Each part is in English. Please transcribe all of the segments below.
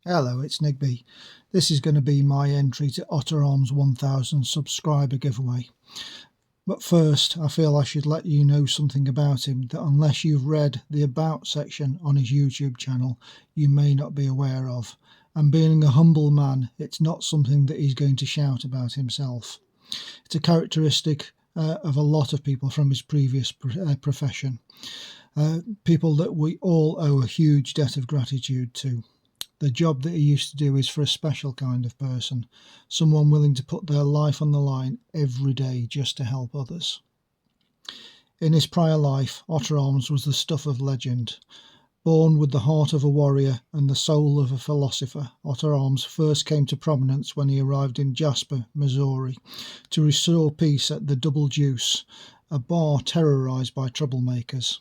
Hello, it's Nigby. This is going to be my entry to Otterarm's 1000 subscriber giveaway. But first, I feel I should let you know something about him that unless you've read the About section on his YouTube channel, you may not be aware of. And being a humble man, it's not something that he's going to shout about himself. It's a characteristic of a lot of people from his previous profession. People that we all owe a huge debt of gratitude to. The job that he used to do is for a special kind of person, someone willing to put their life on the line every day just to help others. In his prior life, Otterarms was the stuff of legend. Born with the heart of a warrior and the soul of a philosopher, Otterarms first came to prominence when he arrived in Jasper, Missouri, to restore peace at the Double Deuce, a bar terrorized by troublemakers.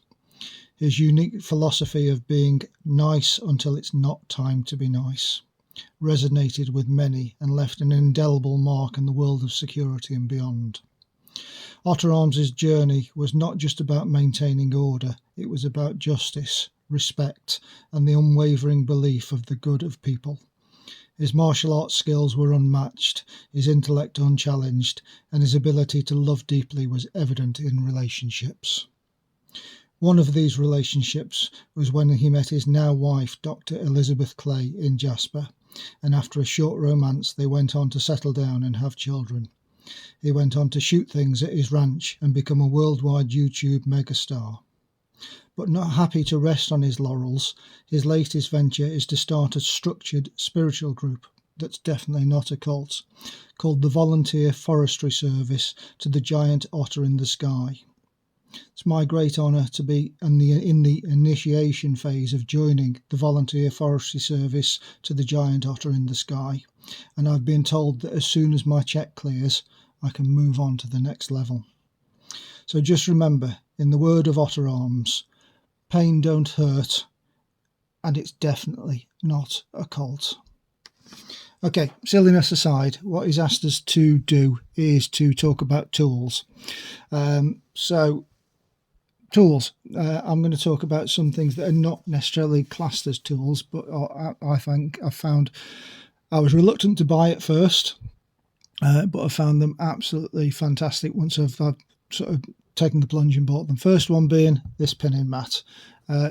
His unique philosophy of being nice until it's not time to be nice resonated with many and left an indelible mark in the world of security and beyond. Otterarms' journey was not just about maintaining order, it was about justice, respect, and the unwavering belief of the good of people. His martial arts skills were unmatched, his intellect unchallenged, and his ability to love deeply was evident in relationships. One of these relationships was when he met his now wife, Dr. Elizabeth Clay, in Jasper, and after a short romance they went on to settle down and have children. He went on to shoot things at his ranch and become a worldwide YouTube megastar. But not happy to rest on his laurels, his latest venture is to start a structured spiritual group that's definitely not a cult, called the Volunteer Forestry Service to the Giant Otter in the Sky. It's my great honour to be in the initiation phase of joining the Volunteer Forestry Service to the Giant Otter in the Sky, and I've been told that as soon as my check clears, I can move on to the next level. So just remember, in the word of Otterarms, pain don't hurt, and it's definitely not a cult. Okay, silliness aside, what he's asked us to do is to talk about tools. Tools. I'm going to talk about some things that are not necessarily classed as tools, but I think I found I was reluctant to buy at first, but I found them absolutely fantastic once I've sort of taken the plunge and bought them. First one being this pinning mat.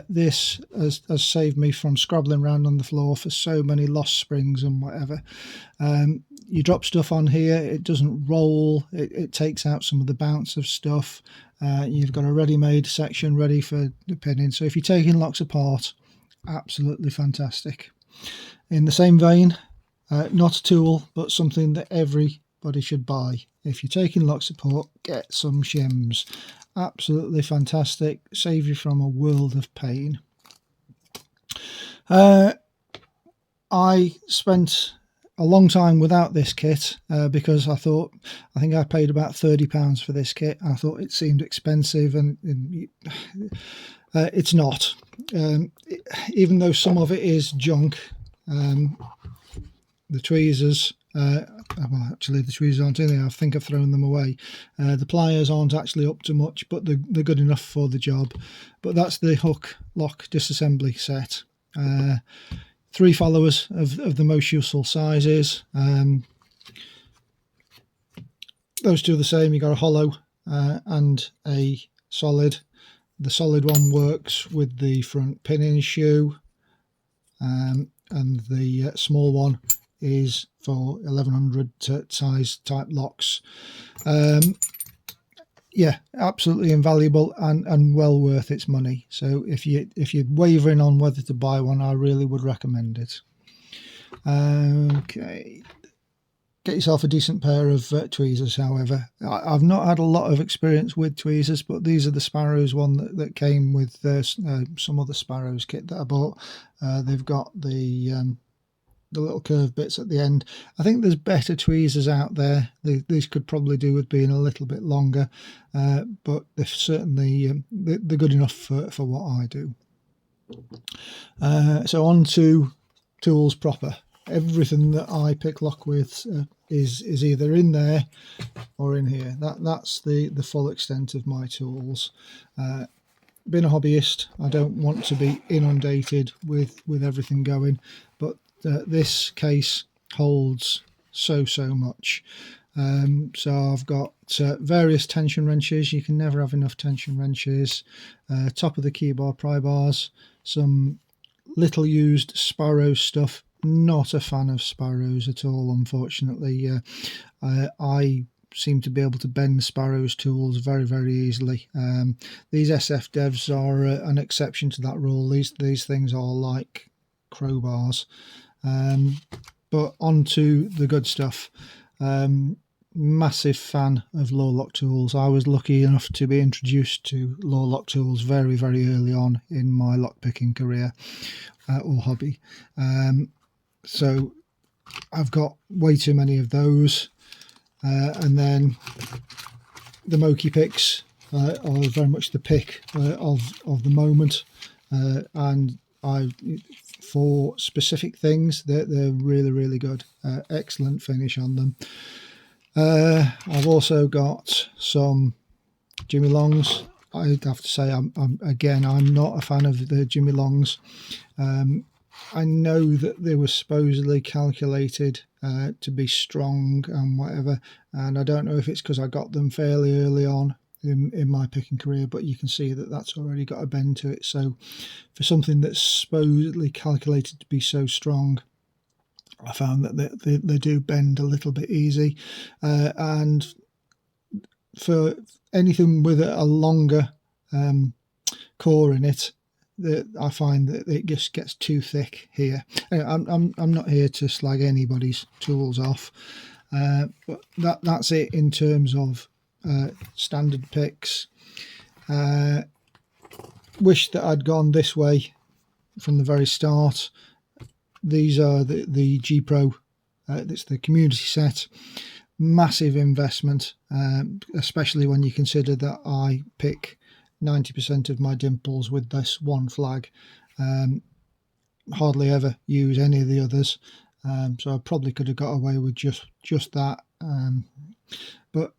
This has saved me from scrabbling around on the floor for so many lost springs and whatever. You drop stuff on here, it doesn't roll, it takes out some of the bounce of stuff. You've got a ready-made section ready for the pinning, so if you're taking locks apart, absolutely fantastic. In the same vein, not a tool, but something that everybody should buy. If you're taking locks apart, get some shims. Absolutely fantastic, save you from a world of pain. I spent a long time without this kit because I think I paid about £30 for this kit. I thought it seemed expensive, and it's not. Even though some of it is junk, the tweezers, well, actually the tweezers aren't in there. I think I've thrown them away. The pliers aren't actually up to much, but they're good enough for the job. But that's the hook lock disassembly set. 3 followers of the most useful sizes. Those two are the same. You got a hollow and a solid. The solid one works with the front pinning shoe, and the small one is for 1100 size type locks. Yeah, absolutely invaluable and well worth its money. So if you're wavering on whether to buy one, I really would recommend it. Okay, get yourself a decent pair of tweezers. However, I've not had a lot of experience with tweezers, but these are the Sparrows one that came with some other Sparrows kit that I bought. They've got the little curved bits at the end. I think there's better tweezers out there. These could probably do with being a little bit longer, but they're certainly they're good enough for what I do. So on to tools proper. Everything that I pick lock with is either in there or in here. That's the full extent of my tools. Being a hobbyist, I don't want to be inundated with everything going, but this case holds so much. So I've got various tension wrenches. You can never have enough tension wrenches. Top of the keyboard pry bars, some little used Sparrow stuff. Not a fan of Sparrows at all, unfortunately. I seem to be able to bend Sparrow's tools very easily. These SF devs are an exception to that rule. These things are like crowbars. But on to the good stuff. Massive fan of Lore-Lock tools. I was lucky enough to be introduced to Lore-Lock tools very early on in my lockpicking career or hobby. So I've got way too many of those. And then the Moki picks are very much the pick of the moment, and for specific things they're really good. Excellent finish on them. I've also got some Jimmy Longs. I'd have to say I'm not a fan of the Jimmy Longs. I know that they were supposedly calculated to be strong and whatever, and I don't know if it's because I got them fairly early on in my picking career, but you can see that that's already got a bend to it. So for something that's supposedly calculated to be so strong, I found that they do bend a little bit easy, and for anything with a longer core in it, I find that it just gets too thick here. Anyway, I'm not here to slag anybody's tools off, but that's it in terms of standard picks. Wish that I'd gone this way from the very start. These are the G Pro. It's the community set. Massive investment, especially when you consider that I pick 90% of my dimples with this one flag. Hardly ever use any of the others, so I probably could have got away with just that. But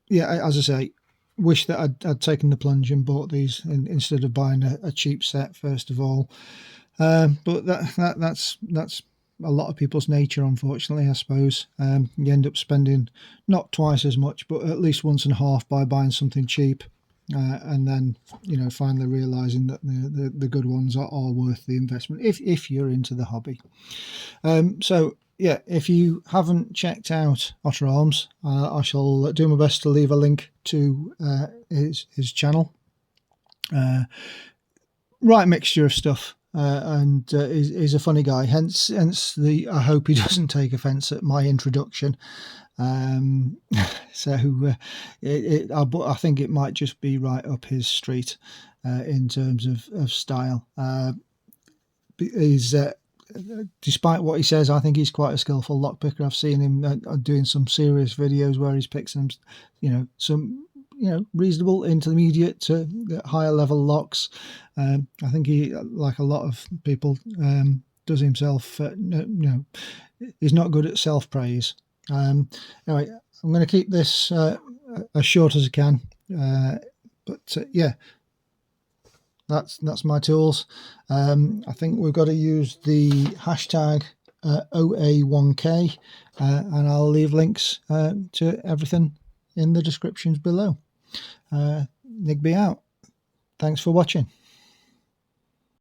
yeah, as I say, wish that I'd taken the plunge and bought these instead of buying a cheap set first of all. But that's a lot of people's nature, unfortunately, I suppose. You end up spending not twice as much, but at least once and a half by buying something cheap. And then, finally realising that the good ones are worth the investment if you're into the hobby. So yeah, if you haven't checked out Otter Arms, I shall do my best to leave a link to his channel. Right mixture of stuff, and he's a funny guy. Hence I hope he doesn't take offence at my introduction. So I think it might just be right up his street in terms of style. Despite what he says, I think he's quite a skillful lockpicker. I've seen him doing some serious videos where he's picked some reasonable intermediate to higher level locks. I think he, like a lot of people, does himself. He's not good at self praise. Anyway, I'm going to keep this as short as I can, but yeah, that's my tools. I think we've got to use the hashtag OA1K, and I'll leave links to everything in the descriptions below. Nigby out. Thanks for watching.